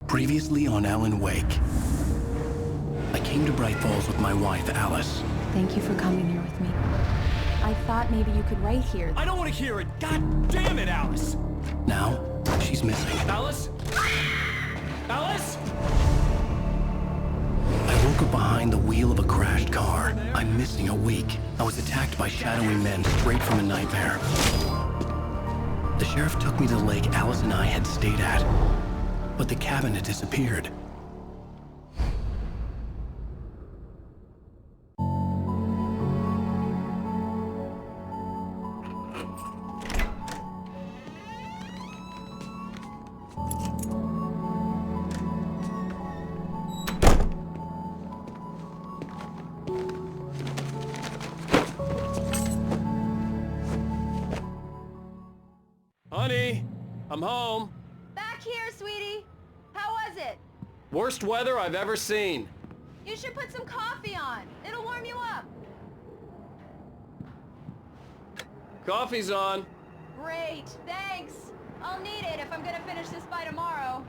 Previously on Alan Wake. I came to Bright Falls with my wife, Alice. Thank you for coming here with me. I thought maybe you could write here. I don't want to hear it! God damn it, Alice! Now, she's missing. Alice? Alice? I woke up behind the wheel of a crashed car. I'm missing a week. I was attacked by shadowy men straight from a nightmare. The sheriff took me to the lake Alice and I had stayed at, but the cabin had disappeared. Honey, I'm home. Back here, sweetie. How was it? Worst weather I've ever seen. You should put some coffee on. It'll warm you up. Coffee's on. Great, thanks. I'll need it if I'm gonna finish this by tomorrow.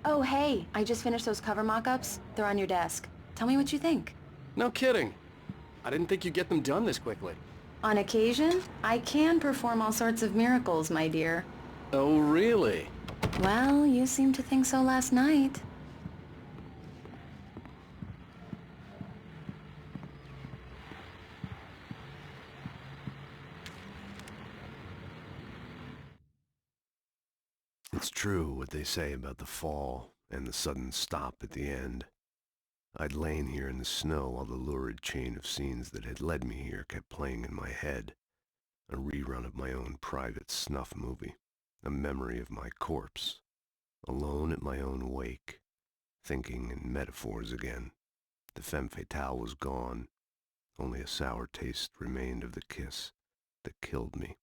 Oh, hey, I just finished those cover mock-ups. They're on your desk. Tell me what you think. No kidding. I didn't think you'd get them done this quickly. On occasion, I can perform all sorts of miracles, my dear. Oh, really? Well, you seemed to think so last night. It's true what they say about the fall and the sudden stop at the end. I'd lain here in the snow while the lurid chain of scenes that had led me here kept playing in my head. A rerun of my own private snuff movie. A memory of my corpse. Alone at my own wake. Thinking in metaphors again. The femme fatale was gone. Only a sour taste remained of the kiss that killed me.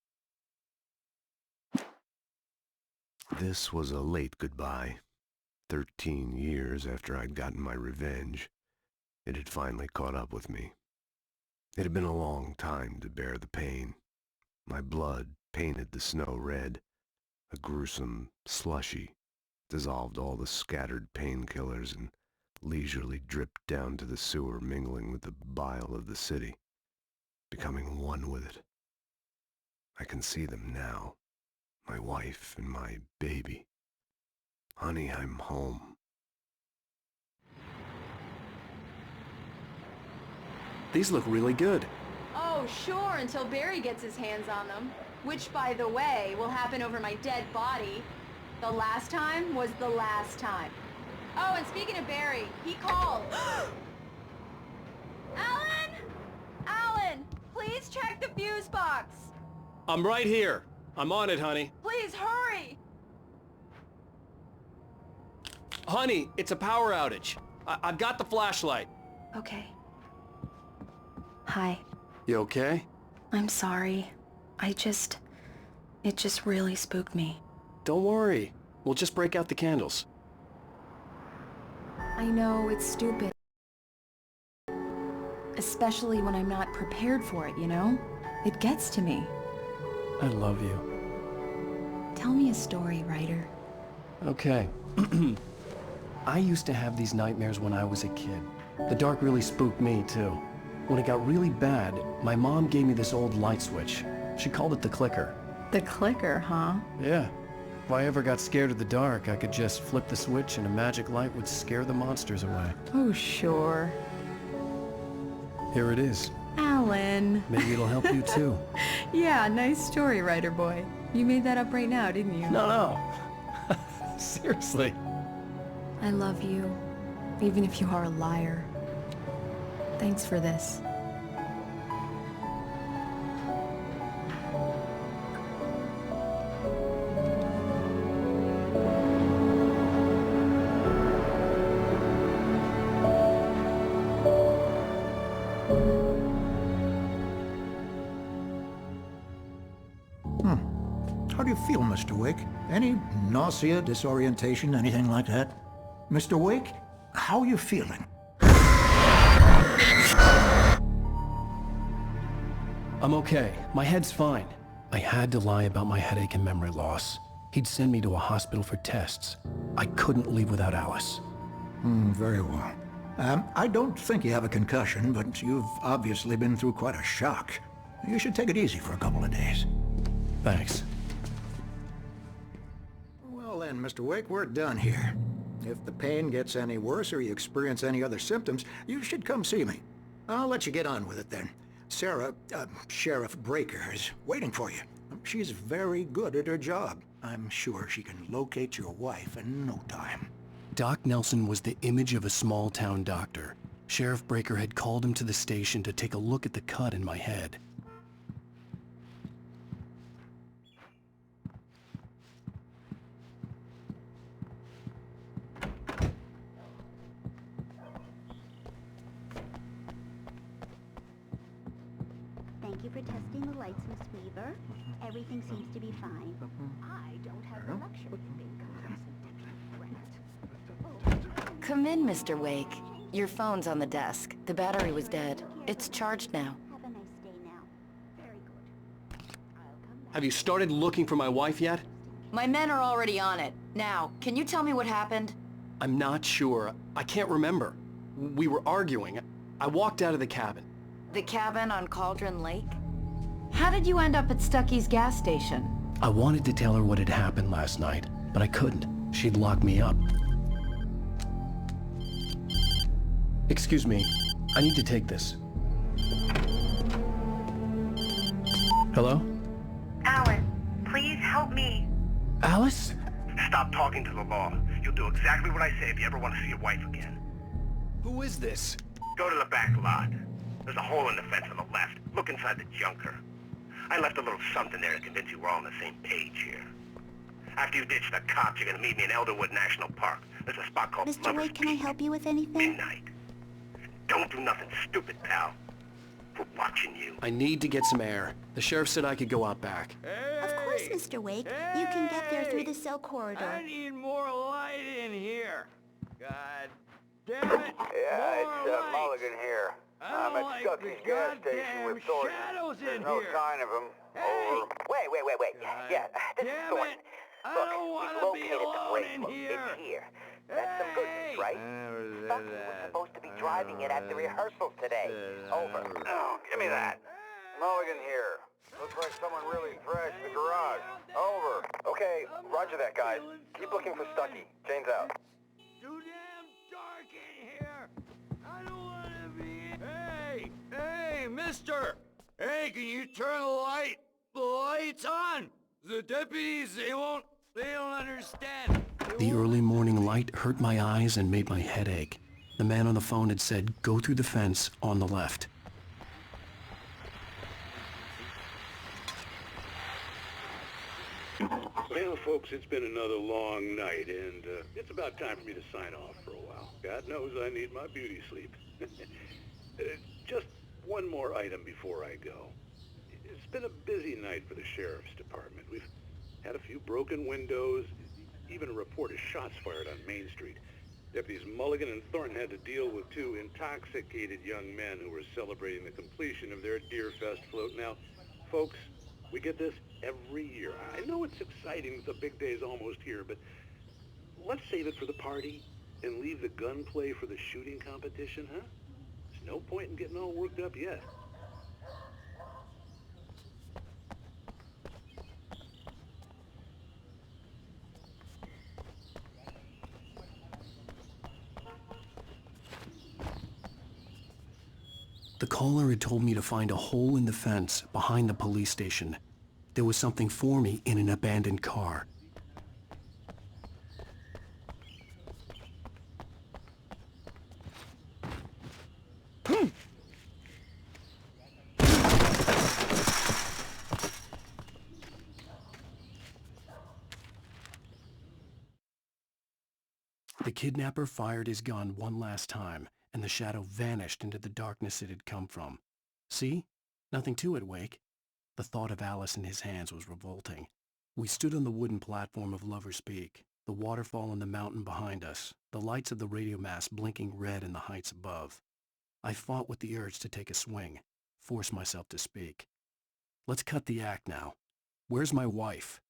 This was a late goodbye. 13 years after I'd gotten my revenge, it had finally caught up with me. It had been a long time to bear the pain. My blood painted the snow red. A gruesome slushy dissolved all the scattered painkillers and leisurely dripped down to the sewer, mingling with the bile of the city, becoming one with it. I can see them now, my wife and my baby. Honey, I'm home. These look really good. Oh, sure, until Barry gets his hands on them. Which, by the way, will happen over my dead body. The last time was the last time. Oh, and speaking of Barry, he called. Alan! Alan, please check the fuse box. I'm right here. I'm on it, honey. Please, hurry! Honey, it's a power outage. I've got the flashlight. Okay. Hi. You okay? I'm sorry. It just really spooked me. Don't worry. We'll just break out the candles. I know, it's stupid. Especially when I'm not prepared for it, you know? It gets to me. I love you. Tell me a story, writer. Okay. I used to have these nightmares when I was a kid. The dark really spooked me, too. When it got really bad, my mom gave me this old light switch. She called it the clicker. The clicker, huh? Yeah. If I ever got scared of the dark, I could just flip the switch and a magic light would scare the monsters away. Oh, sure. Here it is. Alan. Maybe it'll help you, too. Yeah, nice story, writer boy. You made that up right now, didn't you? No. Seriously. I love you, even if you are a liar. Thanks for this. How do you feel, Mr. Wake? Any nausea, disorientation, anything like that? Mr. Wake, how are you feeling? I'm okay. My head's fine. I had to lie about my headache and memory loss. He'd send me to a hospital for tests. I couldn't leave without Alice. Very well. I don't think you have a concussion, but you've obviously been through quite a shock. You should take it easy for a couple of days. Thanks. Well then, Mr. Wake, we're done here. If the pain gets any worse or you experience any other symptoms, you should come see me. I'll let you get on with it then. Sarah, Sheriff Breaker, is waiting for you. She's very good at her job. I'm sure she can locate your wife in no time. Doc Nelson was the image of a small-town doctor. Sheriff Breaker had called him to the station to take a look at the cut in my head. Thank you for testing the lights, Miss Weaver. Everything seems to be fine. I don't have the luxury of being Come in, Mr. Wake. Your phone's on the desk. The battery was dead. It's charged now. Have a nice day now. Very good. I'll come back. Have you started looking for my wife yet? My men are already on it. Now, can you tell me what happened? I'm not sure. I can't remember. We were arguing. I walked out of the cabin. The cabin on Cauldron Lake? How did you end up at Stucky's gas station? I wanted to tell her what had happened last night, but I couldn't. She'd lock me up. Excuse me, I need to take this. Hello? Alan, please help me. Alice? Stop talking to the law. You'll do exactly what I say if you ever want to see your wife again. Who is this? Go to the back lot. There's a hole in the fence on the left. Look inside the junker. I left a little something there to convince you we're all on the same page here. After you ditch the cops, you're gonna meet me in Elderwood National Park. There's a spot called Mr. Lover's Wake, can I Peak. help you with anything? Midnight. Don't do nothing stupid, pal. We're watching you. I need to get some air. The sheriff said I could go out back. Of course, Mr. Wake. You can get there through the cell corridor. I need more light in here. God damn it. Yeah, more it's light. Mulligan here. I I'm don't at like Stucky's the gas station goddamn with Thornton. shadows There's in no here. sign of him. Hey. Over. Wait. God Yeah, this is damn Thornton. it. I Look, don't we've want to be located the alone brake in loop. here. It's here. That's some good news, right? Stucky was supposed to be driving it at the rehearsals today. Over. Oh, give me that. Mulligan here. Looks like someone really trashed the garage. Over. Okay, roger that, guys. Keep looking for Stucky. Jane's out. Too damn dark in here. I don't want to be in. Hey, mister. Hey, can you turn the lights on? The deputies, they don't understand. The early morning light hurt my eyes and made my head ache. The man on the phone had said, go through the fence on the left. Well, folks, it's been another long night, and it's about time for me to sign off for a while. God knows I need my beauty sleep. Just one more item before I go. It's been a busy night for the sheriff's department. We've had a few broken windows, even a report of shots fired on Main Street. Deputies Mulligan and Thornton had to deal with two intoxicated young men who were celebrating the completion of their Deerfest float. Now, folks, we get this every year. I know it's exciting that the big day's almost here, but let's save it for the party and leave the gunplay for the shooting competition, huh? There's no point in getting all worked up yet. The caller had told me to find a hole in the fence behind the police station. There was something for me in an abandoned car. The kidnapper fired his gun one last time, and the shadow vanished into the darkness it had come from. See? Nothing to it, Wake. The thought of Alice in his hands was revolting. We stood on the wooden platform of Lover's Peak, the waterfall on the mountain behind us, the lights of the radio mast blinking red in the heights above. I fought with the urge to take a swing, force myself to speak. Let's cut the act now. Where's my wife?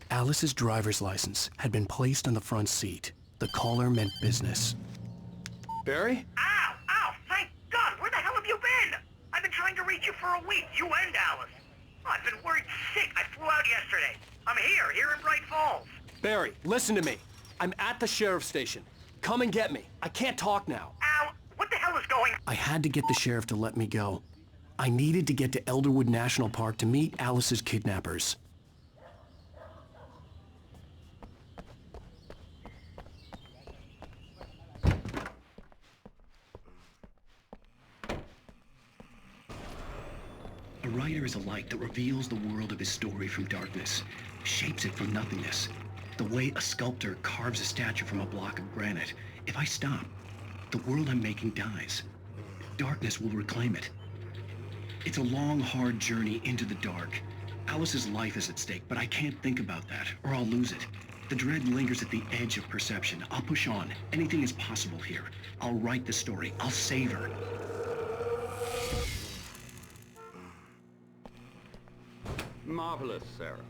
Alice's driver's license had been placed on the front seat. The caller meant business. Barry? Ow! Ow! Thank God! Where the hell have you been? I've been trying to reach you for a week, you and Alice. Oh, I've been worried sick. I flew out yesterday. I'm here in Bright Falls. Barry, listen to me. I'm at the sheriff's station. Come and get me. I can't talk now. Ow! What the hell is going on? I had to get the sheriff to let me go. I needed to get to Elderwood National Park to meet Alice's kidnappers. A writer is a light that reveals the world of his story from darkness, shapes it from nothingness. The way a sculptor carves a statue from a block of granite. If I stop, the world I'm making dies. Darkness will reclaim it. It's a long, hard journey into the dark. Alice's life is at stake, but I can't think about that, or I'll lose it. The dread lingers at the edge of perception. I'll push on. Anything is possible here. I'll write the story. I'll save her. Marvelous, Sarah.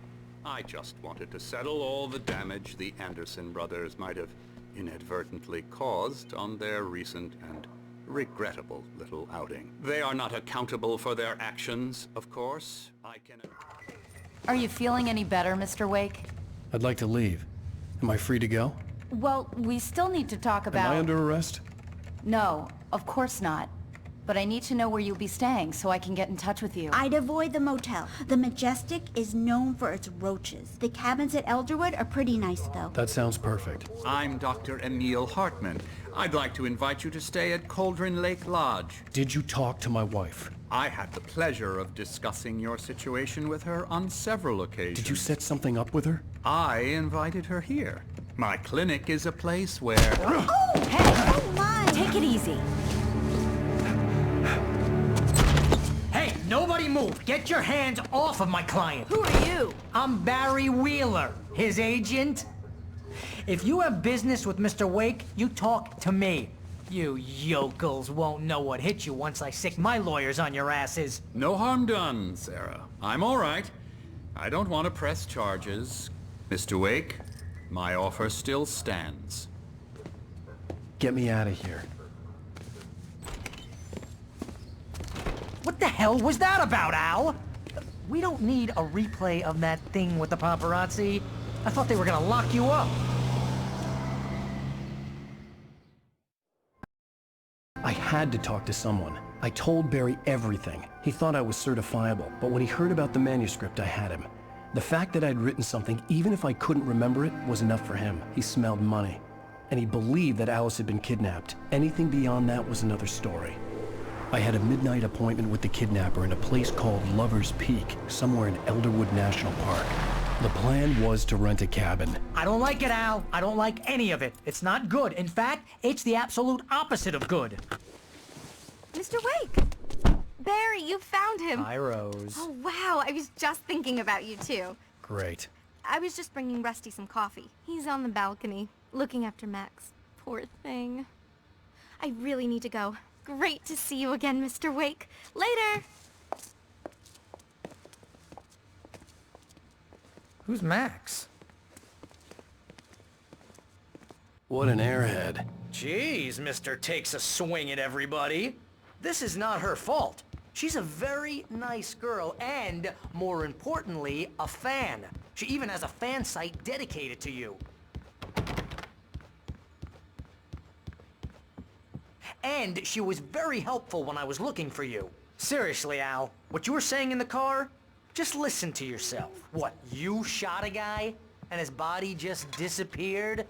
I just wanted to settle all the damage the Anderson brothers might have inadvertently caused on their recent and regrettable little outing. They are not accountable for their actions, of course. I can... Are you feeling any better, Mr. Wake? I'd like to leave. Am I free to go? Well, we still need to talk about... Am I under arrest? No, of course not. But I need to know where you'll be staying so I can get in touch with you. I'd avoid the motel. The Majestic is known for its roaches. The cabins at Elderwood are pretty nice, though. That sounds perfect. I'm Dr. Emil Hartman. I'd like to invite you to stay at Cauldron Lake Lodge. Did you talk to my wife? I had the pleasure of discussing your situation with her on several occasions. Did you set something up with her? I invited her here. My clinic is a place where... Oh! Hey! Oh, my! Take it easy. Hey, nobody move! Get your hands off of my client! Who are you? I'm Barry Wheeler, his agent. If you have business with Mr. Wake, you talk to me. You yokels won't know what hit you once I sick my lawyers on your asses. No harm done, Sarah. I'm all right. I don't want to press charges. Mr. Wake, my offer still stands. Get me out of here. What the hell was that about, Al? We don't need a replay of that thing with the paparazzi. I thought they were gonna lock you up. I had to talk to someone. I told Barry everything. He thought I was certifiable, but when he heard about the manuscript, I had him. The fact that I'd written something, even if I couldn't remember it, was enough for him. He smelled money. And he believed that Alice had been kidnapped. Anything beyond that was another story. I had a midnight appointment with the kidnapper in a place called Lover's Peak, somewhere in Elderwood National Park. The plan was to rent a cabin. I don't like it, Al. I don't like any of it. It's not good. In fact, it's the absolute opposite of good. Mr. Wake! Barry, you found him! Hi, Rose. Oh, wow. I was just thinking about you, too. Great. I was just bringing Rusty some coffee. He's on the balcony, looking after Max. Poor thing. I really need to go. Great to see you again, Mr. Wake. Later! Who's Max? What an airhead. Jeez, Mr. Takes a swing at everybody. This is not her fault. She's a very nice girl and, more importantly, a fan. She even has a fan site dedicated to you. And she was very helpful when I was looking for you. Seriously, Al, what you were saying in the car? Just listen to yourself. What, you shot a guy and his body just disappeared?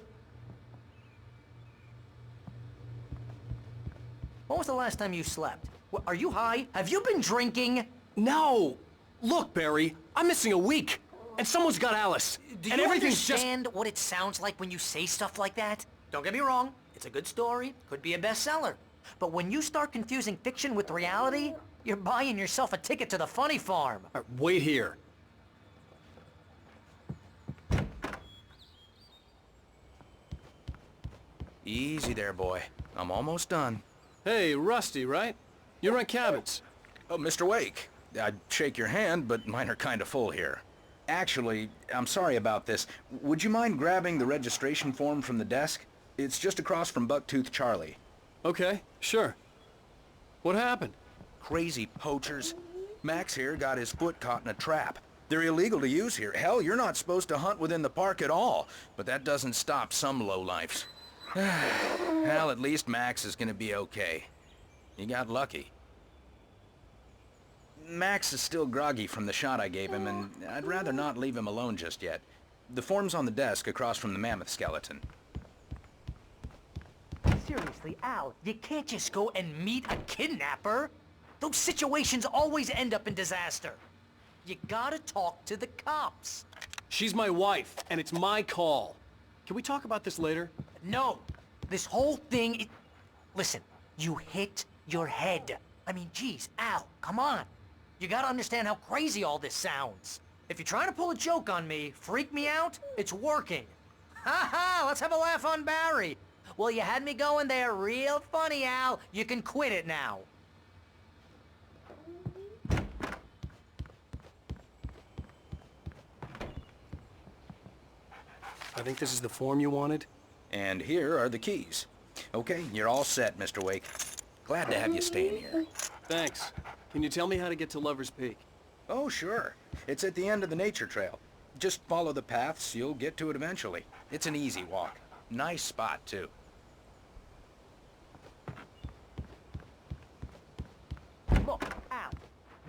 When was the last time you slept? What, are you high? Have you been drinking? No! Look, Barry, I'm missing a week. And someone's got Alice. Do and you everything's understand what it sounds like when you say stuff like that? Don't get me wrong. It's a good story. Could be a bestseller. But when you start confusing fiction with reality, you're buying yourself a ticket to the funny farm. Wait here. Easy there, boy. I'm almost done. Hey, Rusty, right? You rent cabins. Oh, Mr. Wake, I'd shake your hand, but mine are kind of full here. Actually, I'm sorry about this. Would you mind grabbing the registration form from the desk? It's just across from Bucktooth Charlie. Okay, sure. What happened? Crazy poachers. Max here got his foot caught in a trap. They're illegal to use here. Hell, you're not supposed to hunt within the park at all. But that doesn't stop some lowlifes. Well, at least Max is gonna be okay. You got lucky. Max is still groggy from the shot I gave him, and I'd rather not leave him alone just yet. The form's on the desk across from the mammoth skeleton. Seriously, Al, you can't just go and meet a kidnapper. Those situations always end up in disaster. You gotta talk to the cops. She's my wife, and it's my call. Can we talk about this later? No. This whole thing, Listen, you hit your head. I mean, geez, Al, come on. You gotta understand how crazy all this sounds. If you're trying to pull a joke on me, freak me out, it's working. Ha ha, let's have a laugh on Barry. Well, you had me going there real funny, Al. You can quit it now. I think this is the form you wanted. And here are the keys. Okay, you're all set, Mr. Wake. Glad to have you staying here. Thanks. Can you tell me how to get to Lover's Peak? Oh, sure. It's at the end of the nature trail. Just follow the paths, you'll get to it eventually. It's an easy walk. Nice spot, too. Look, Al,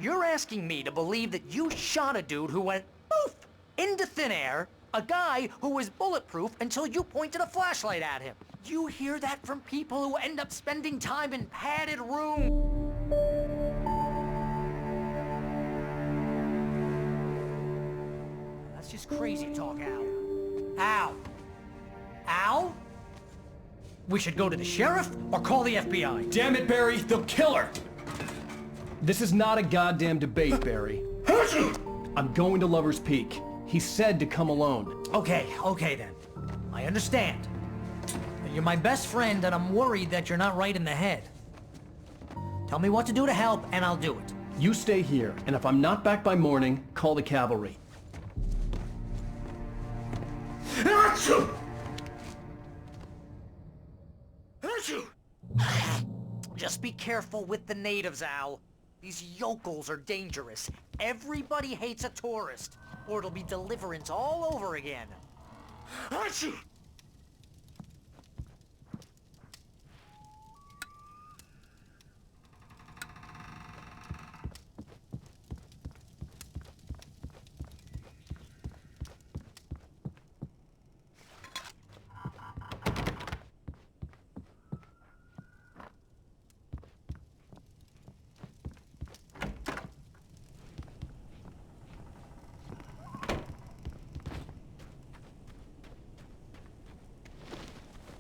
you're asking me to believe that you shot a dude who went poof into thin air, a guy who was bulletproof until you pointed a flashlight at him. You hear that from people who end up spending time in padded rooms. That's just crazy talk, Al. Al? Al? We should go to the sheriff or call the FBI. Damn it, Barry, they'll kill her! This is not a goddamn debate, Barry. I'm going to Lover's Peak. He said to come alone. Okay then. I understand. You're my best friend, and I'm worried that you're not right in the head. Tell me what to do to help, and I'll do it. You stay here, and if I'm not back by morning, call the cavalry. Achoo! Just be careful with the natives, Al. These yokels are dangerous. Everybody hates a tourist, or it'll be deliverance all over again. Achoo!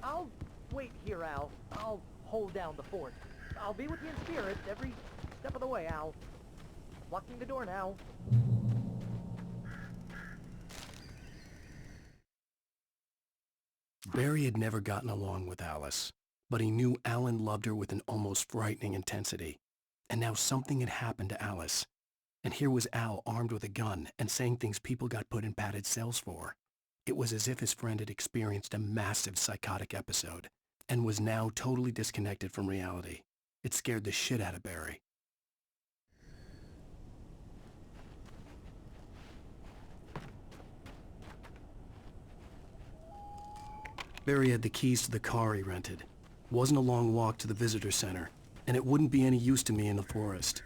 I'll wait here, Al. I'll hold down the fort. I'll be with you in spirit every step of the way, Al. Locking the door now. Barry had never gotten along with Alice, but he knew Alan loved her with an almost frightening intensity. And now something had happened to Alice. And here was Al armed with a gun and saying things people got put in padded cells for. It was as if his friend had experienced a massive psychotic episode and was now totally disconnected from reality. It scared the shit out of Barry. Barry had the keys to the car he rented. Wasn't a long walk to the visitor center, and it wouldn't be any use to me in the forest.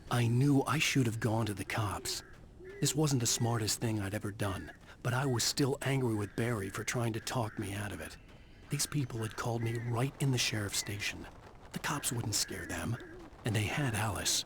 I knew I should have gone to the cops. This wasn't the smartest thing I'd ever done, but I was still angry with Barry for trying to talk me out of it. These people had called me right in the sheriff's station. The cops wouldn't scare them, and they had Alice.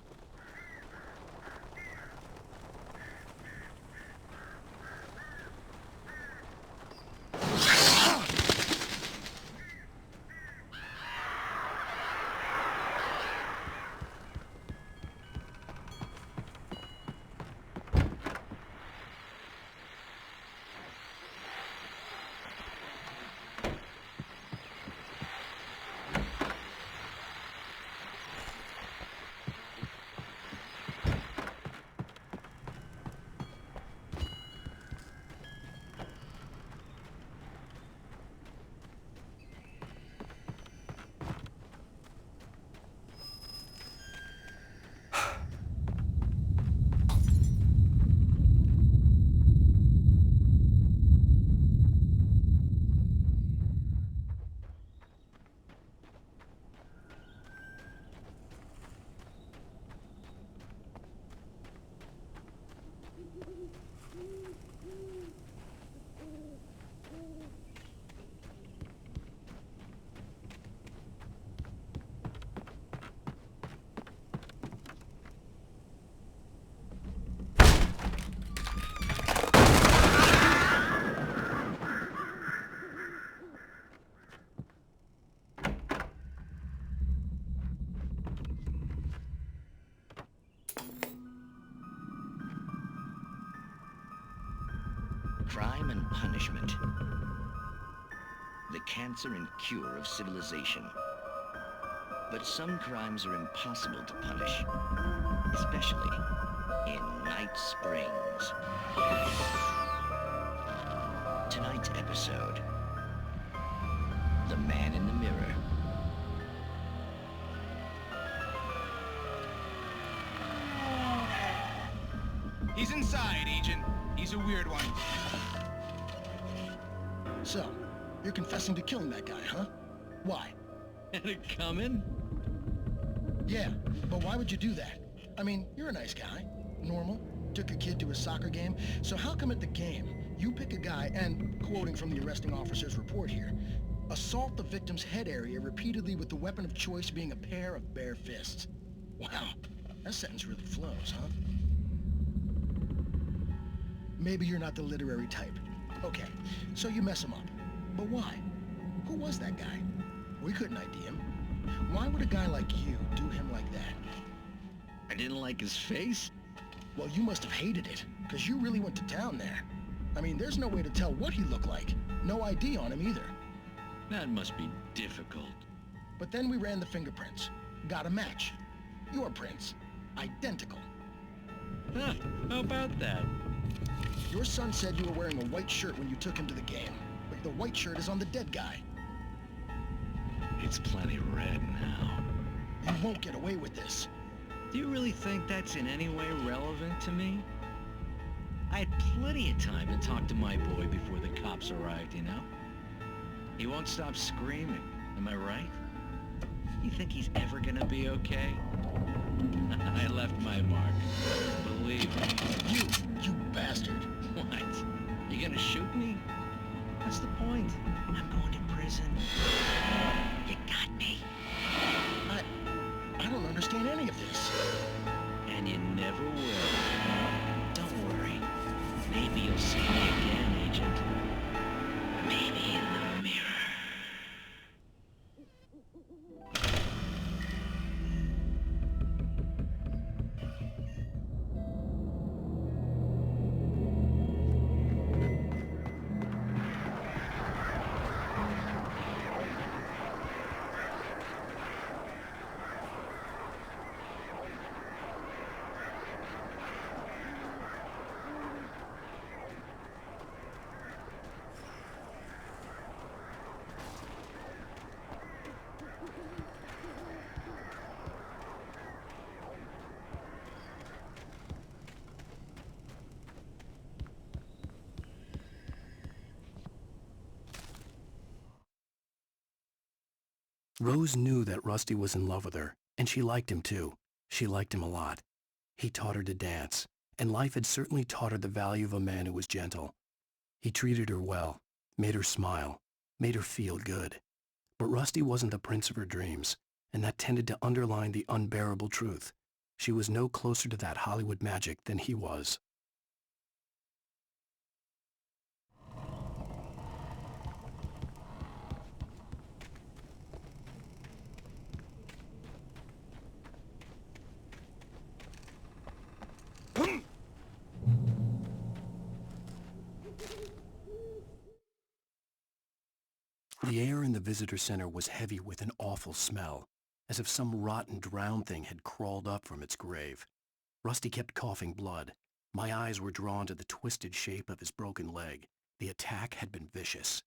Crime and punishment. The cancer and cure of civilization. But some crimes are impossible to punish, especially in Night Springs. Tonight's episode, The Man in the Mirror. He's inside, Agent. He's a weird one. So, you're confessing to killing that guy, huh? Why? Had it coming? Yeah, but why would you do that? I mean, you're a nice guy. Normal. Took a kid to a soccer game. So how come at the game, you pick a guy and, quoting from the arresting officer's report here, assault the victim's head area repeatedly with the weapon of choice being a pair of bare fists? Wow, that sentence really flows, huh? Maybe you're not the literary type. Okay, so you mess him up. But why? Who was that guy? We couldn't ID him. Why would a guy like you do him like that? I didn't like his face? Well, you must have hated it, because you really went to town there. I mean, there's no way to tell what he looked like. No ID on him either. That must be difficult. But then we ran the fingerprints. Got a match. Your prints. Identical. Huh, how about that? Your son said you were wearing a white shirt when you took him to the game, but the white shirt is on the dead guy. It's plenty red now. You won't get away with this. Do you really think that's in any way relevant to me? I had plenty of time to talk to my boy before the cops arrived, you know? He won't stop screaming, am I right? You think he's ever gonna be okay? I left my mark. Believe me. You bastard. What? You gonna shoot me? What's the point? I'm going to prison. You got me. I don't understand any of this. And you never will. Don't worry. Maybe you'll see me again, Agent. Maybe in the mirror. Rose knew that Rusty was in love with her, and she liked him too. She liked him a lot. He taught her to dance, and life had certainly taught her the value of a man who was gentle. He treated her well, made her smile, made her feel good. But Rusty wasn't the prince of her dreams, and that tended to underline the unbearable truth. She was no closer to that Hollywood magic than he was. The air in the visitor center was heavy with an awful smell, as if some rotten drowned thing had crawled up from its grave. Rusty kept coughing blood. My eyes were drawn to the twisted shape of his broken leg. The attack had been vicious.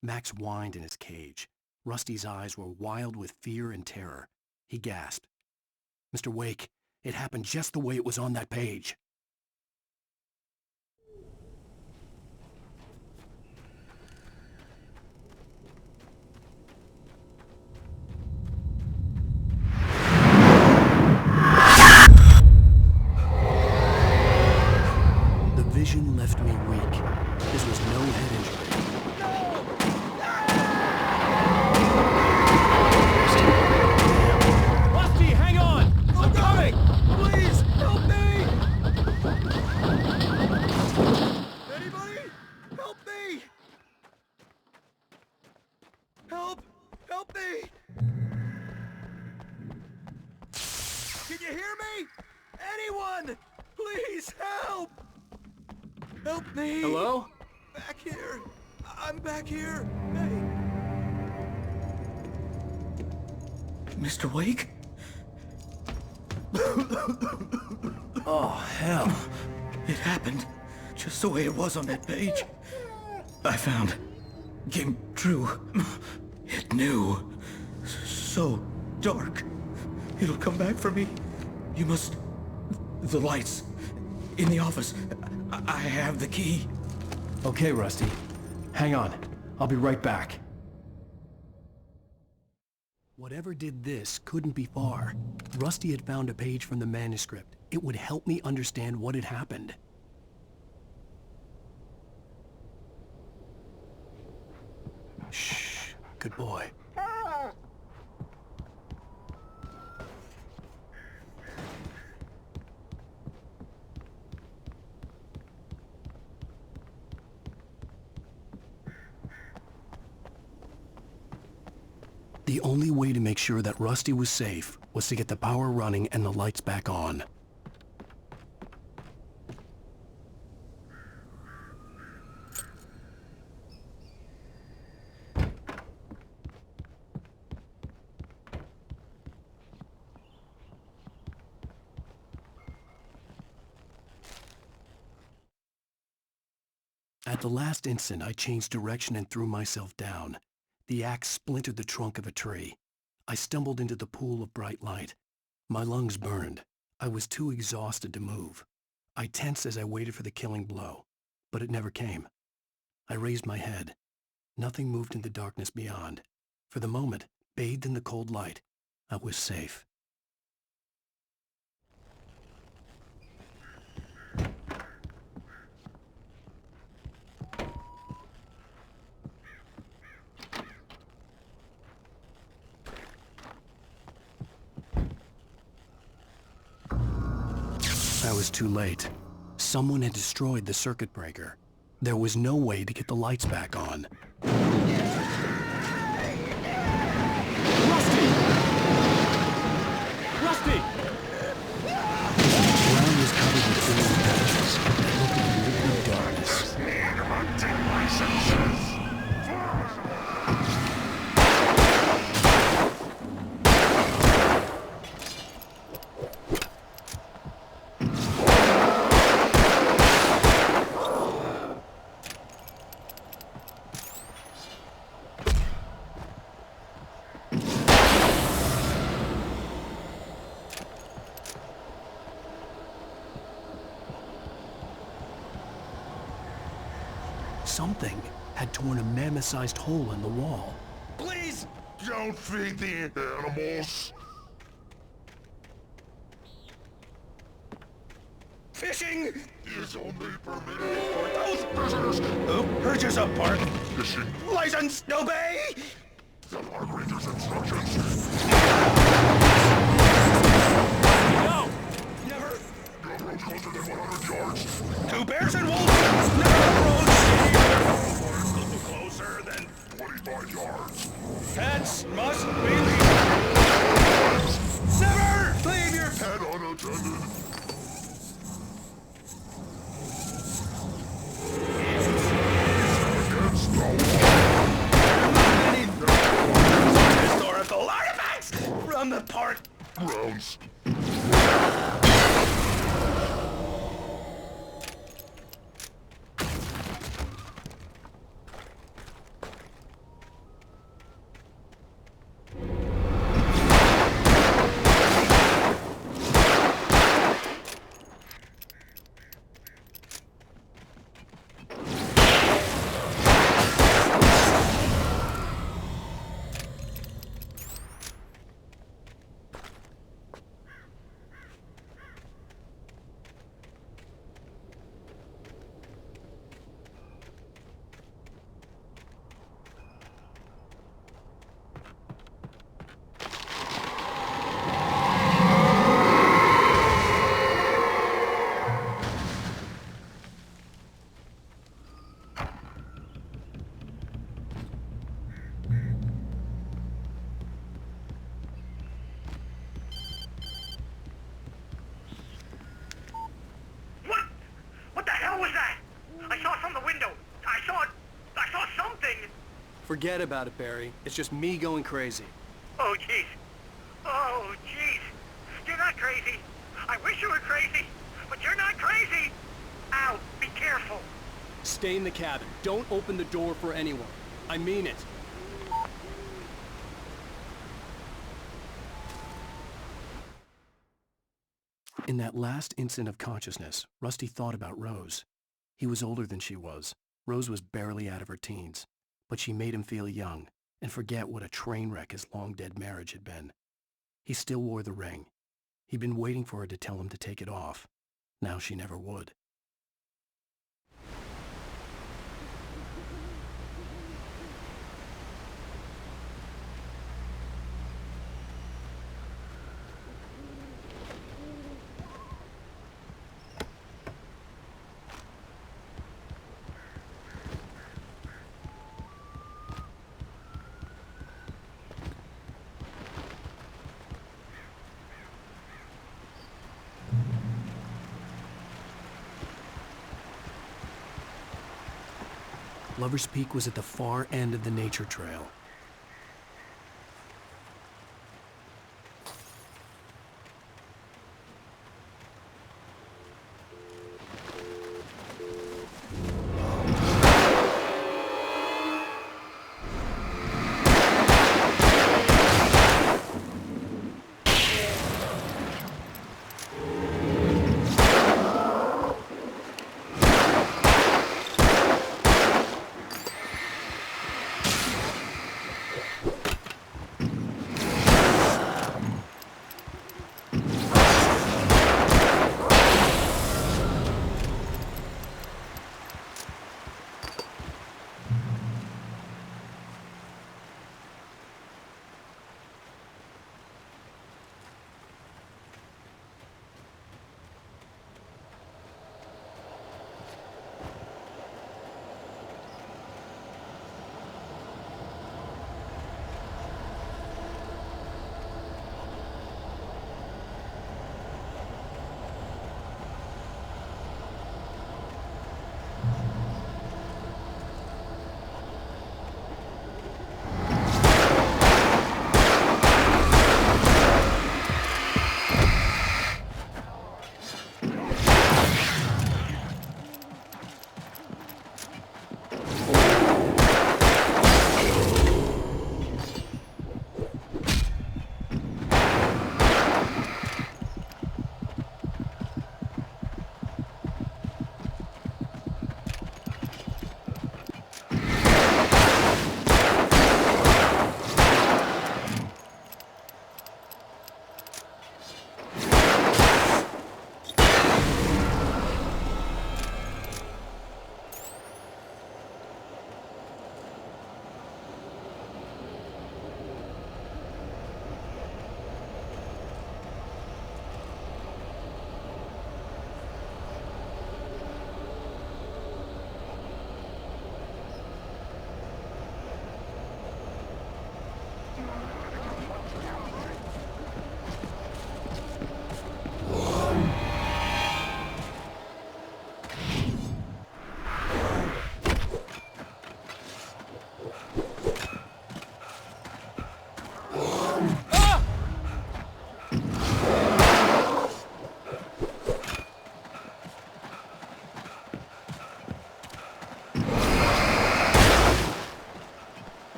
Max whined in his cage. Rusty's eyes were wild with fear and terror. He gasped. "Mr. Wake, it happened just the way it was on that page." Vision left me weak. This was no head injury. Rusty, hang on! I'm coming! Please, help me! Anybody? Help me! Help! Help me! Can you hear me? Anyone! Please help! Help me! Hello? Back here! I'm back here! Hey! Mr. Wake? Oh, hell. It happened just the way it was on that page. I found. Came true. It knew. So dark. It'll come back for me. You must... The lights. In the office. I have the key. Okay, Rusty. Hang on. I'll be right back. Whatever did this couldn't be far. Rusty had found a page from the manuscript. It would help me understand what had happened. Shh. Good boy. The only way to make sure that Rusty was safe was to get the power running and the lights back on. At the last instant, I changed direction and threw myself down. The axe splintered the trunk of a tree. I stumbled into the pool of bright light. My lungs burned. I was too exhausted to move. I tensed as I waited for the killing blow, but it never came. I raised my head. Nothing moved in the darkness beyond. For the moment, bathed in the cold light, I was safe. I was too late. Someone had destroyed the circuit breaker. There was no way to get the lights back on. Rusty! The ground was covered with old patches that looked like liquid darkness. Take my senses! Something had torn a mammoth-sized hole in the wall. Please! Don't feed the animals! Fishing is only permitted for those prisoners who purchase a park fishing license. Obey the park ranger's instructions. No! Never! No approach closer than 100 yards. 2 bears and wolves! Never approach here! Closer than 25 yards. Pets must be leave. Never leave your pet unattended. Historical artifacts from the park grounds. Forget about it, Barry. It's just me going crazy. Oh, jeez. Oh, jeez. You're not crazy. I wish you were crazy, but you're not crazy. Ow, be careful. Stay in the cabin. Don't open the door for anyone. I mean it. In that last instant of consciousness, Rusty thought about Rose. He was older than she was. Rose was barely out of her teens. But she made him feel young and forget what a train wreck his long-dead marriage had been. He still wore the ring. He'd been waiting for her to tell him to take it off. Now she never would. Lover's Peak was at the far end of the nature trail.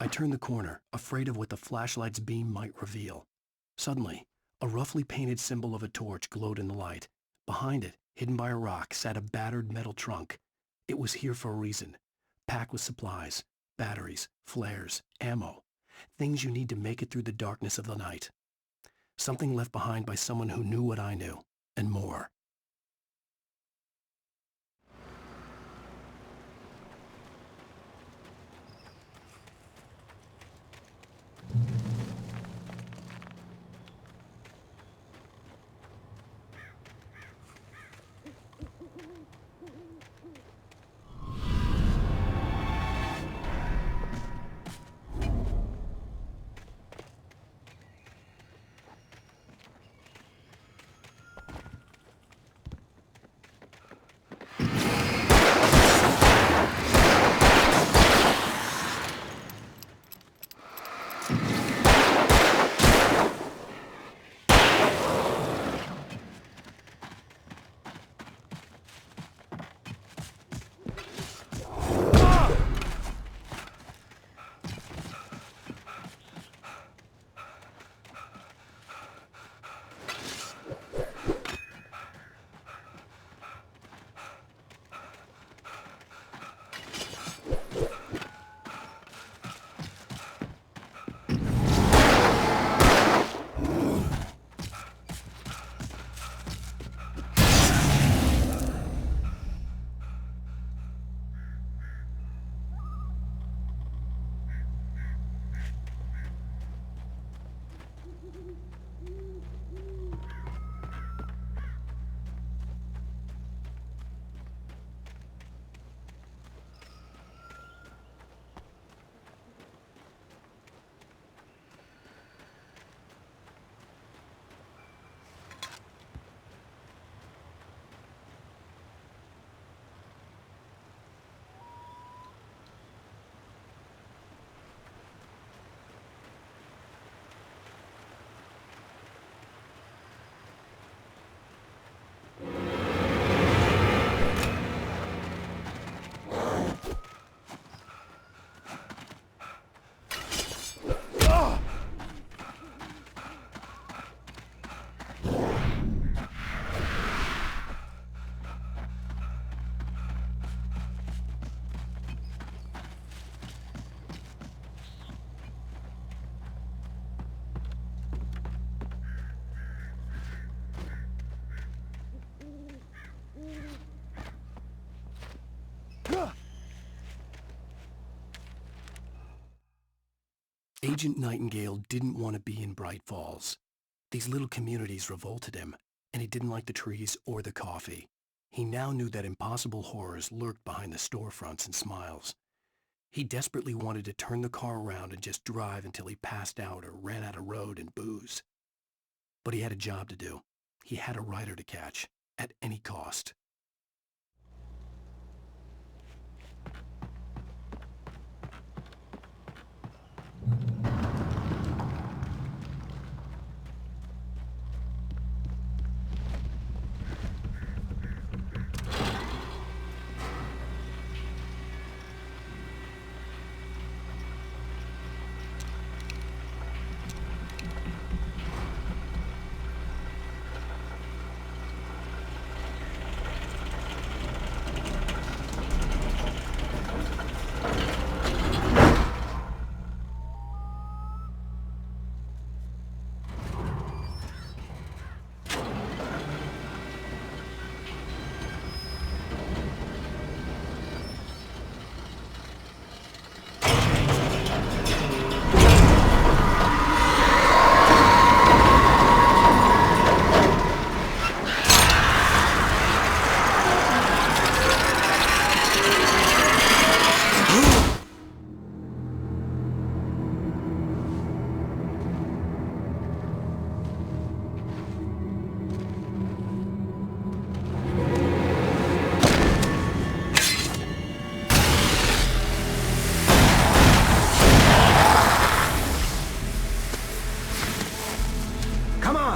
I turned the corner, afraid of what the flashlight's beam might reveal. Suddenly, a roughly painted symbol of a torch glowed in the light. Behind it, hidden by a rock, sat a battered metal trunk. It was here for a reason, packed with supplies, batteries, flares, ammo, things you need to make it through the darkness of the night. Something left behind by someone who knew what I knew, and more. Agent Nightingale didn't want to be in Bright Falls. These little communities revolted him, and he didn't like the trees or the coffee. He now knew that impossible horrors lurked behind the storefronts and smiles. He desperately wanted to turn the car around and just drive until he passed out or ran out of road and booze. But he had a job to do. He had a rider to catch, at any cost.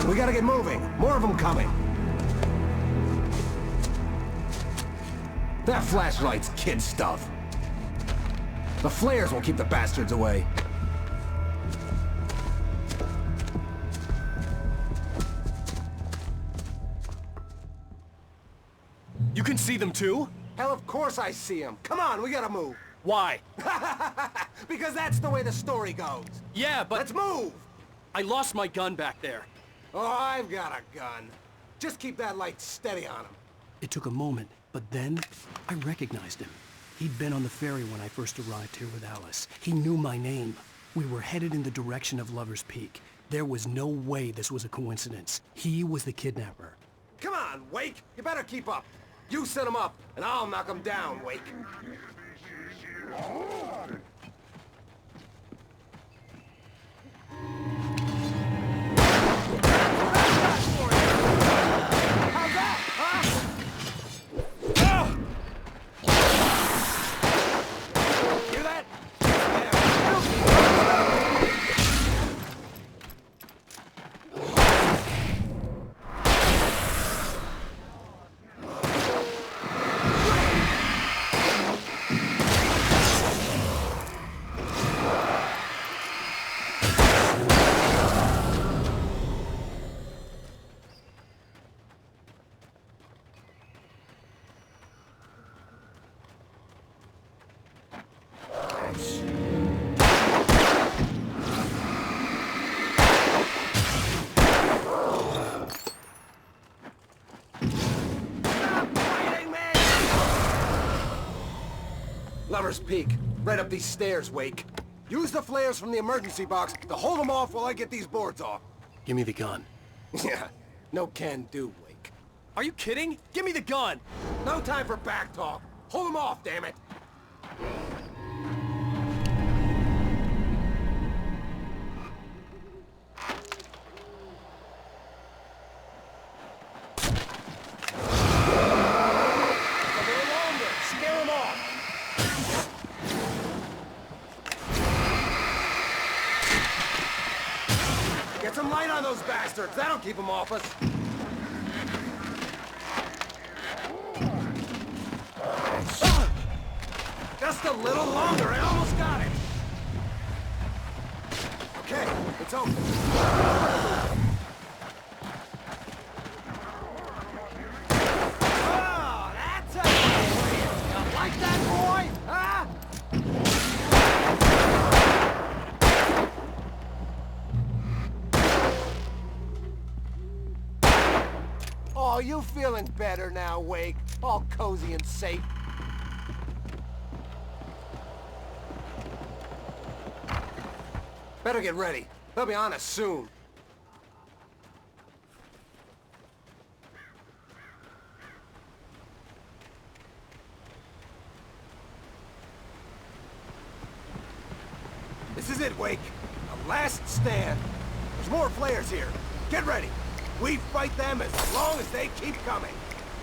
We gotta get moving. More of them coming. That flashlight's kid stuff. The flares will keep the bastards away. You can see them too? Hell, of course I see them. Come on, we gotta move. Why? Because that's the way the story goes. Yeah, but... Let's move! I lost my gun back there. Oh, I've got a gun. Just keep that light steady on him. It took a moment, but then I recognized him. He'd been on the ferry when I first arrived here with Alice. He knew my name. We were headed in the direction of Lover's Peak. There was no way this was a coincidence. He was the kidnapper. Come on, Wake! You better keep up. You set him up, and I'll knock him down, Wake. How's that, huh? Hear that? Lover's Peak. Right up these stairs, Wake. Use the flares from the emergency box to hold them off while I get these boards off. Give me the gun. Yeah, no can do, Wake. Are you kidding? Give me the gun! No time for back talk. Hold them off, damn it. Get some light on those bastards. That'll keep them off us. Just a little longer. I almost got it. Okay, it's open. Oh, that's a you like that, boy? Huh? Oh, you feeling better now, Wake? All cozy and safe. Better get ready. They'll be on us soon. This is it, Wake. A last stand. There's more flares here. Get ready. We fight them as long as they keep coming.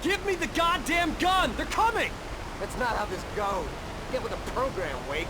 Give me the goddamn gun! They're coming! That's not how this goes. Get with the program, Wake.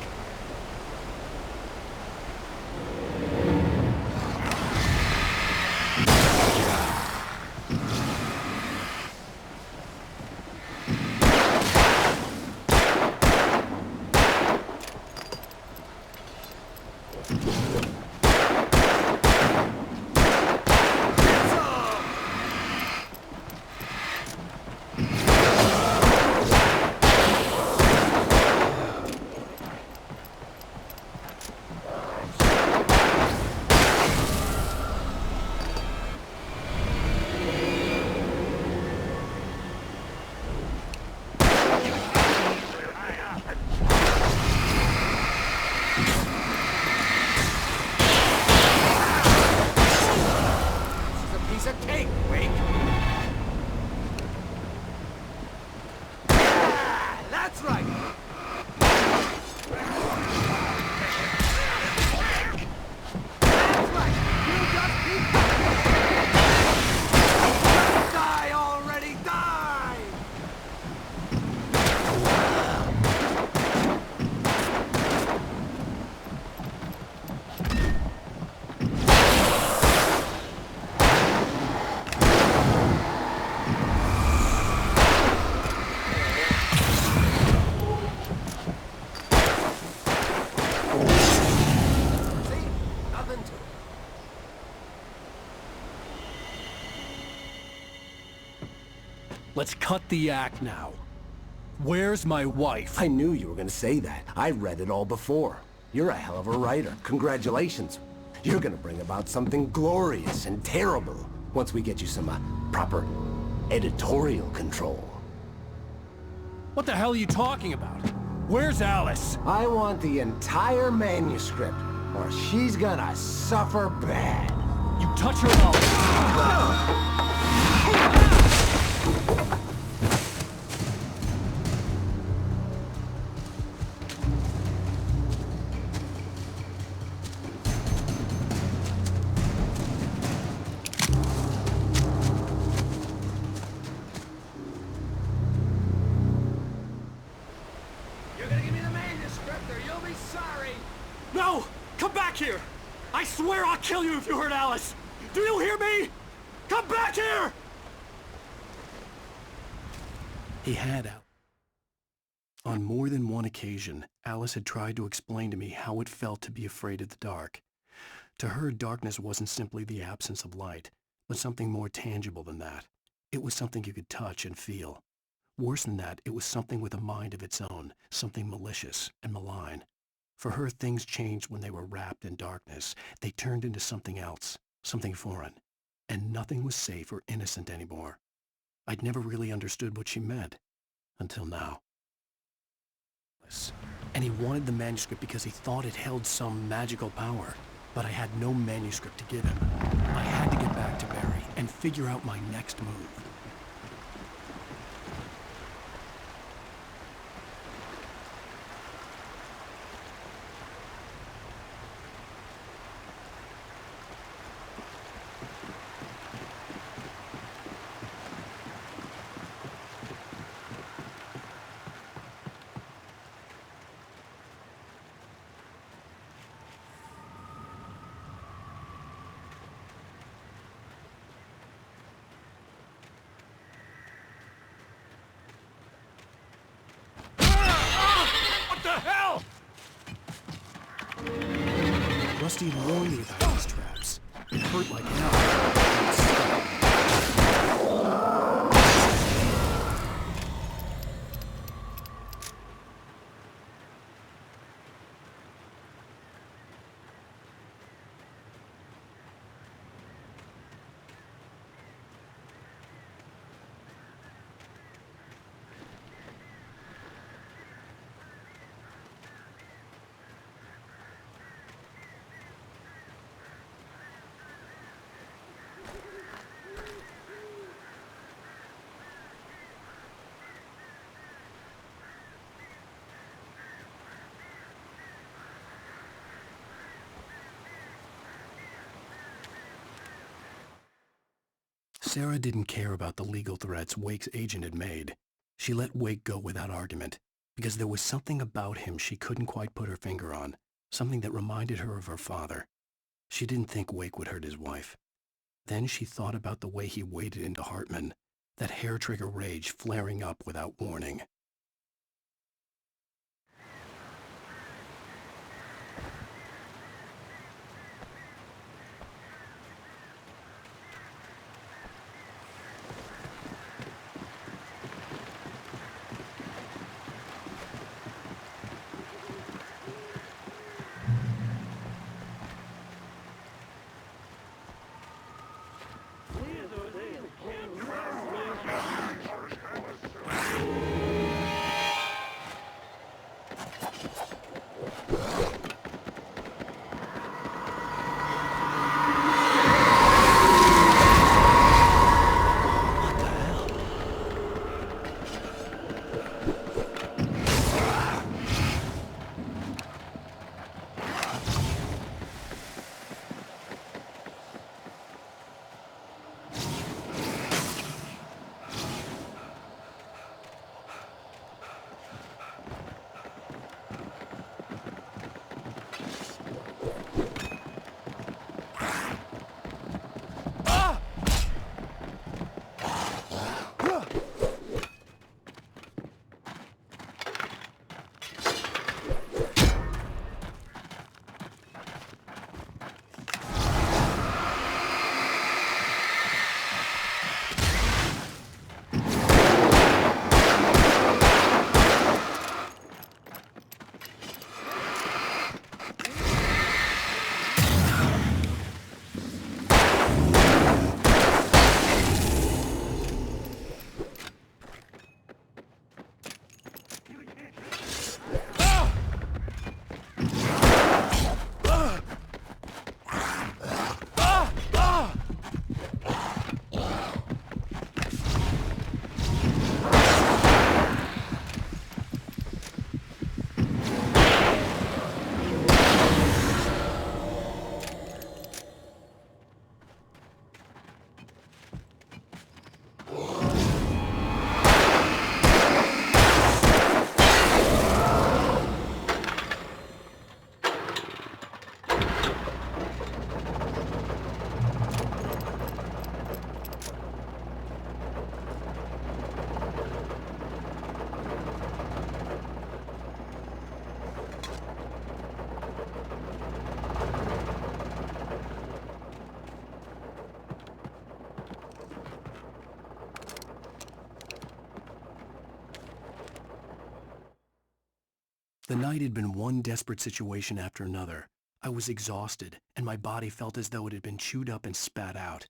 Let's cut the act now. Where's my wife? I knew you were gonna say that. I read it all before. You're a hell of a writer. Congratulations. You're gonna bring about something glorious and terrible once we get you some proper editorial control. What the hell are you talking about? Where's Alice? I want the entire manuscript, or she's gonna suffer bad. You touch her up. No! Come back here! I swear I'll kill you if you hurt Alice! Do you hear me? Come back here! He had out. On more than one occasion, Alice had tried to explain to me how it felt to be afraid of the dark. To her, darkness wasn't simply the absence of light, but something more tangible than that. It was something you could touch and feel. Worse than that, it was something with a mind of its own, something malicious and malign. For her, things changed when they were wrapped in darkness. They turned into something else, something foreign. And nothing was safe or innocent anymore. I'd never really understood what she meant, until now. And he wanted the manuscript because he thought it held some magical power. But I had no manuscript to give him. I had to get back to Barry and figure out my next move. Rusty warned me about these traps. It hurt like hell. Sarah didn't care about the legal threats Wake's agent had made. She let Wake go without argument, because there was something about him she couldn't quite put her finger on, something that reminded her of her father. She didn't think Wake would hurt his wife. Then she thought about the way he waded into Hartman, that hair-trigger rage flaring up without warning. The night had been one desperate situation after another. I was exhausted, and my body felt as though it had been chewed up and spat out.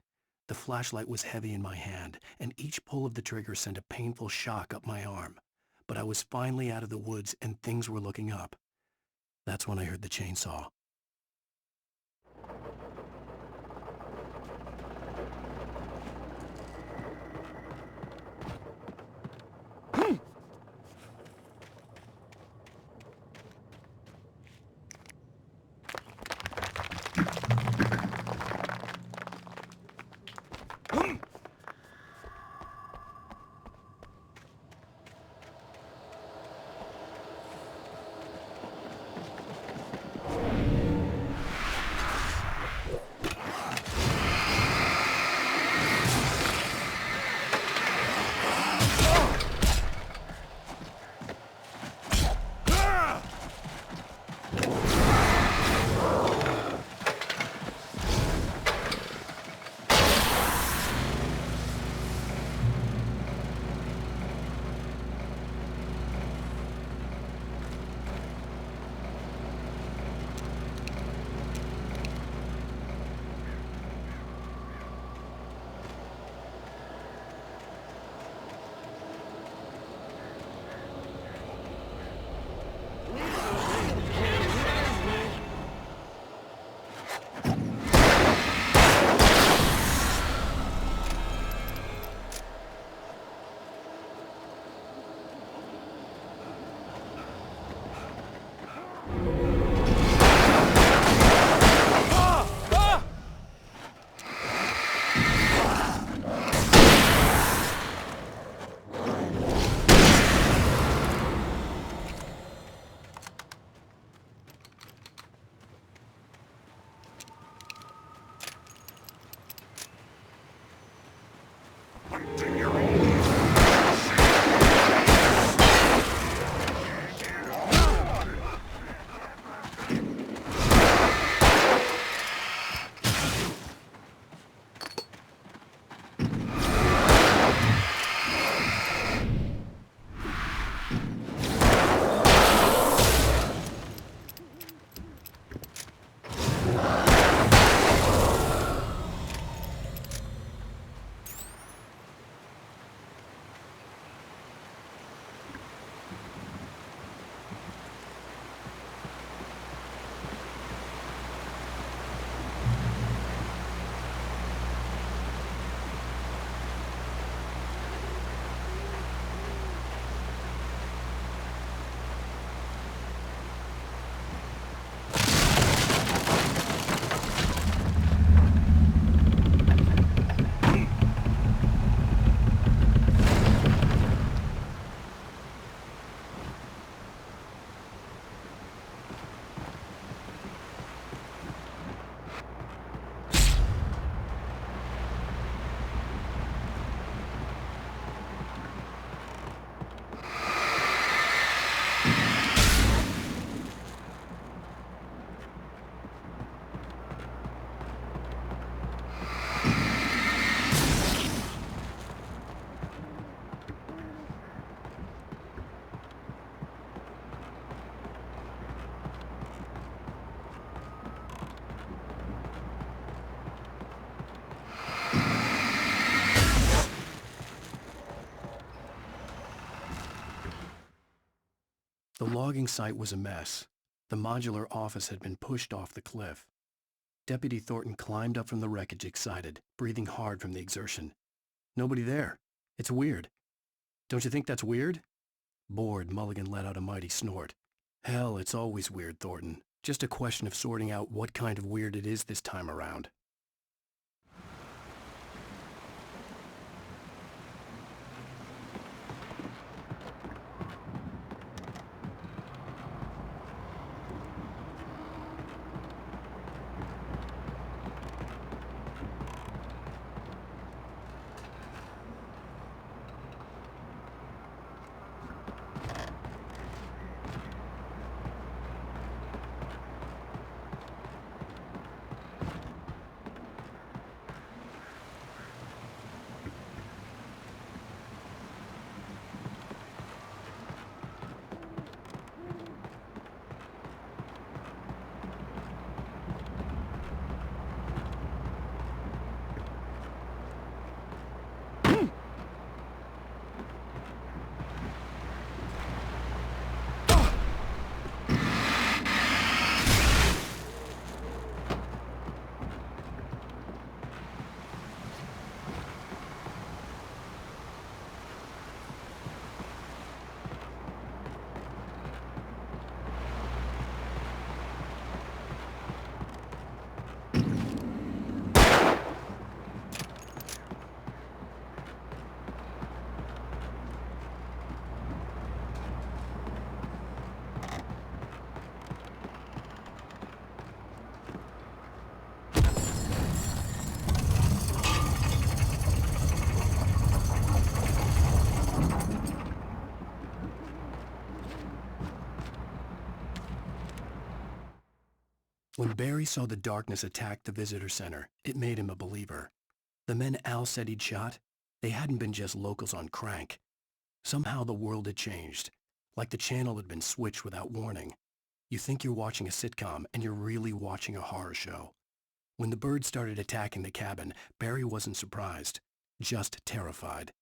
The flashlight was heavy in my hand, and each pull of the trigger sent a painful shock up my arm. But I was finally out of the woods, and things were looking up. That's when I heard the chainsaw. The logging site was a mess. The modular office had been pushed off the cliff. Deputy Thornton climbed up from the wreckage excited, breathing hard from the exertion. Nobody there. It's weird. Don't you think that's weird? Bored, Mulligan let out a mighty snort. Hell, it's always weird, Thornton. Just a question of sorting out what kind of weird it is this time around. When Barry saw the darkness attack the visitor center, it made him a believer. The men Al said he'd shot, they hadn't been just locals on crank. Somehow the world had changed, like the channel had been switched without warning. You think you're watching a sitcom, and you're really watching a horror show. When the birds started attacking the cabin, Barry wasn't surprised, just terrified.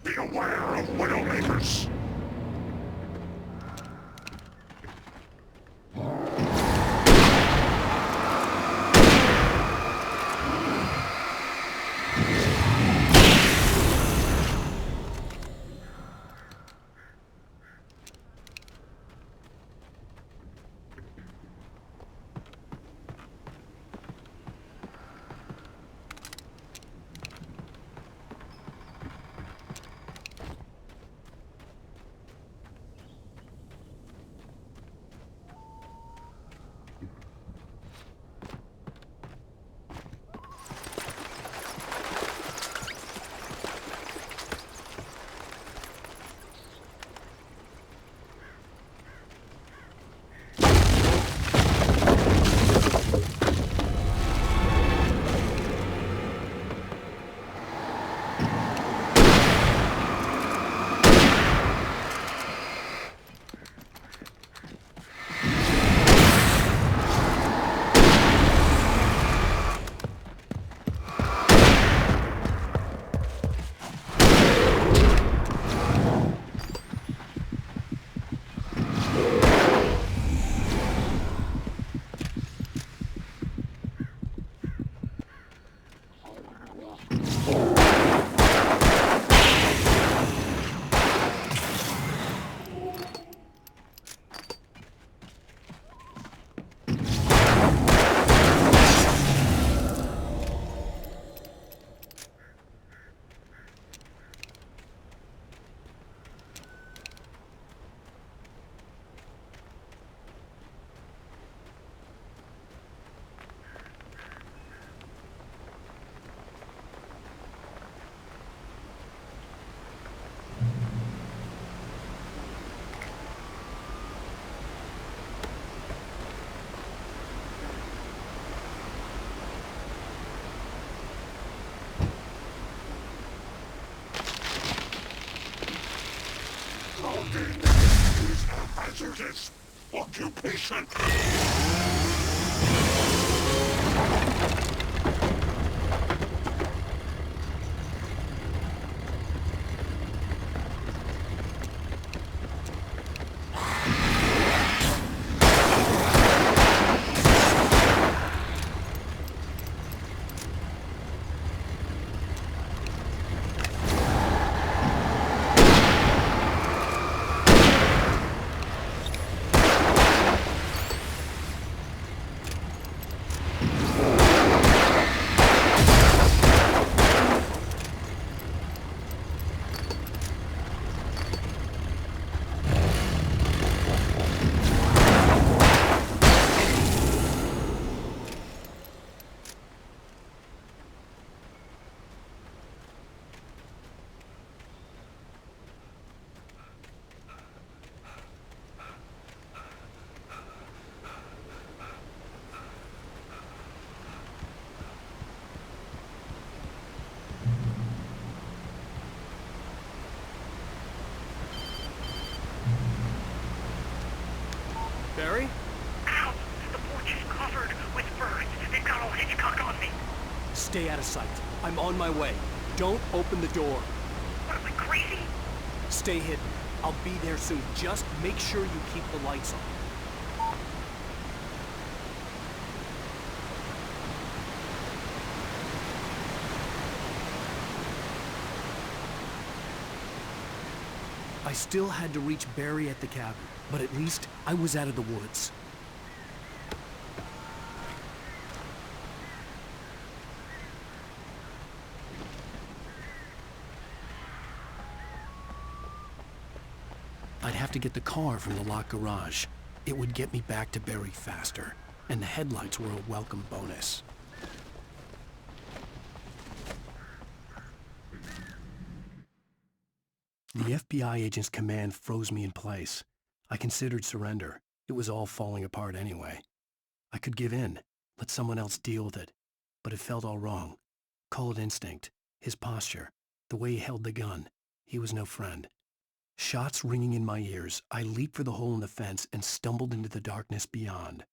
Beware of Widowmakers! Is a hazardous occupation. Barry? Ow! The porch is covered with birds. They've got all Hitchcock on me. Stay out of sight. I'm on my way. Don't open the door. What am I, crazy? Stay hidden. I'll be there soon. Just make sure you keep the lights on. I still had to reach Barry at the cabin, but at least I was out of the woods. I'd have to get the car from the locked garage. It would get me back to Barry faster, and the headlights were a welcome bonus. The FBI agent's command froze me in place. I considered surrender. It was all falling apart anyway. I could give in, let someone else deal with it, but it felt all wrong. Call it instinct, his posture, the way he held the gun. He was no friend. Shots ringing in my ears, I leaped for the hole in the fence and stumbled into the darkness beyond.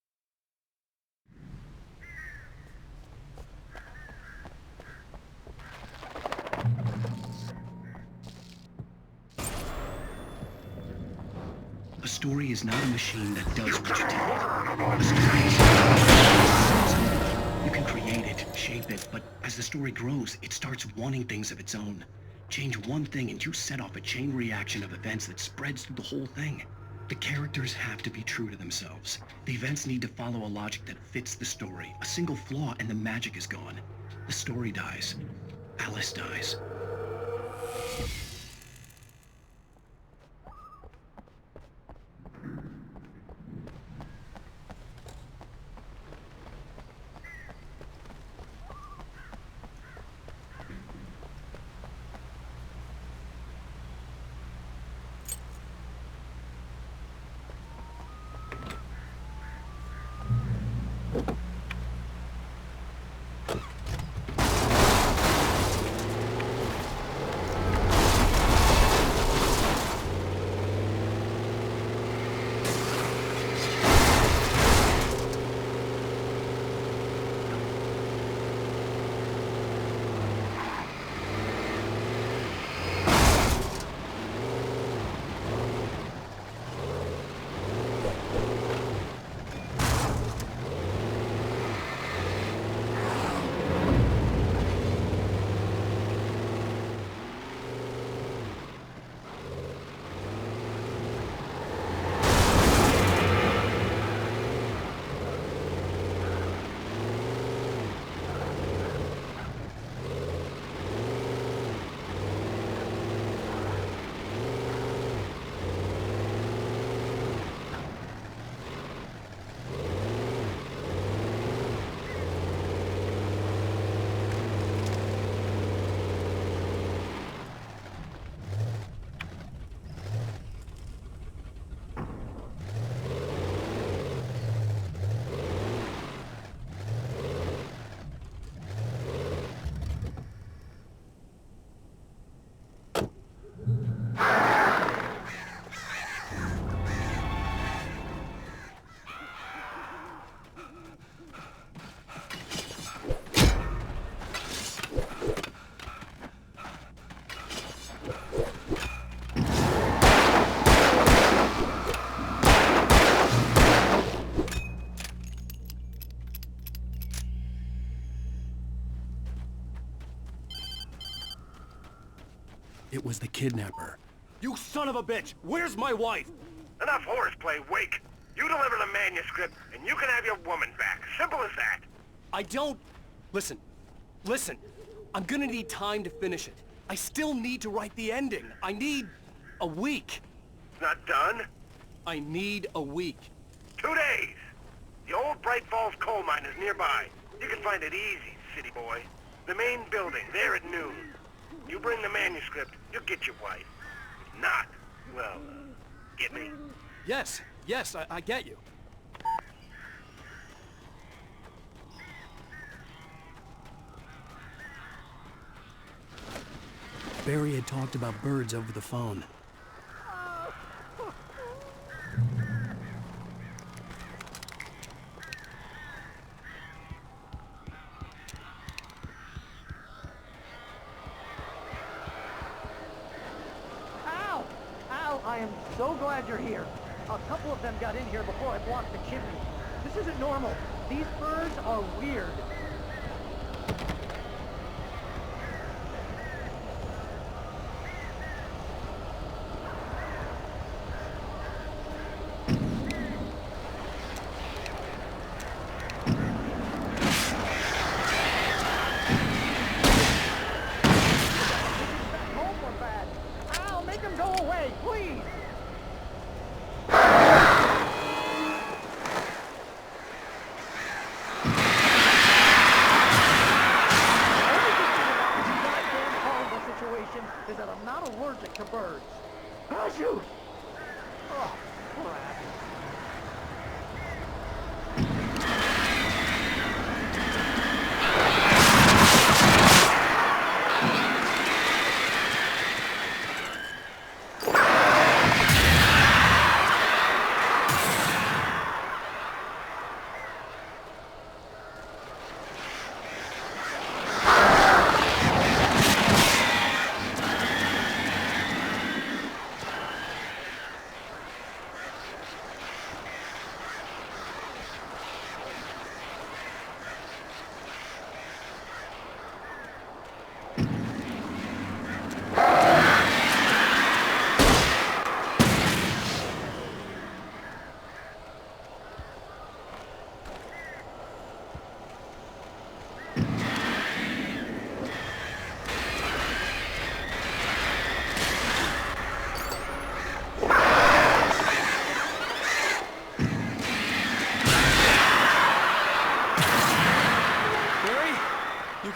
A story is not a machine that does what you tell it. A story is you can create it, shape it, but as the story grows, it starts wanting things of its own. Change one thing and you set off a chain reaction of events that spreads through the whole thing. The characters have to be true to themselves. The events need to follow a logic that fits the story. A single flaw and the magic is gone. The story dies. Alice dies. It was the kidnapper. You son of a bitch! Where's my wife? Enough horseplay, Wake. You deliver the manuscript, and you can have your woman back. Simple as that. I don't... Listen. I'm gonna need time to finish it. I still need to write the ending. I need a week. Not done? I need a week. 2 days. The old Bright Falls coal mine is nearby. You can find it easy, city boy. The main building, there at noon. You bring the manuscript, you'll get your wife. If not, well, get me? Yes, I get you. Barry had talked about birds over the phone. I am so glad you're here. A couple of them got in here before I blocked the chimney. This isn't normal. These birds are weird.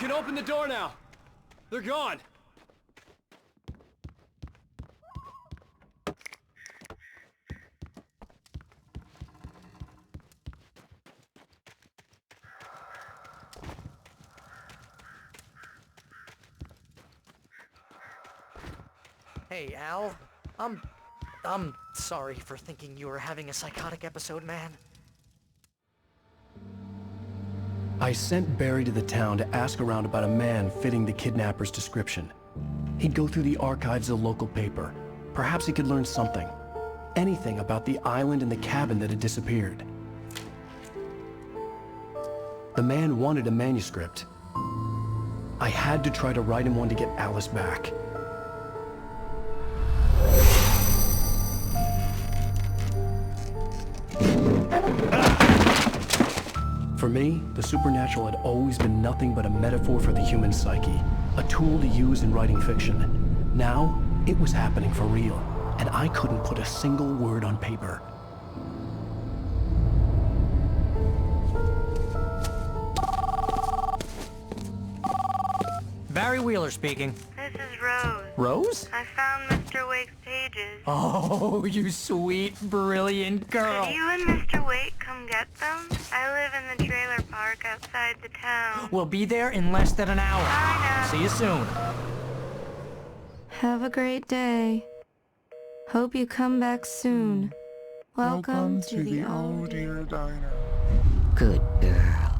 can open the door now. They're gone. Hey, Al. I'm sorry for thinking you were having a psychotic episode, man. I sent Barry to the town to ask around about a man fitting the kidnapper's description. He'd go through the archives of the local paper. Perhaps he could learn something. Anything about the island and the cabin that had disappeared. The man wanted a manuscript. I had to try to write him one to get Alice back. For me, the supernatural had always been nothing but a metaphor for the human psyche, a tool to use in writing fiction. Now, it was happening for real, and I couldn't put a single word on paper. Barry Wheeler speaking. This is Rose. Rose? I found Mr. Wake's pages. Oh, you sweet, brilliant girl. Could you and Mr. Wake come get them? I live in the trailer park outside the town. We'll be there in less than an hour. Bye now. See you soon. Have a great day. Hope you come back soon. Welcome to the Old Dear Diner. Good girl.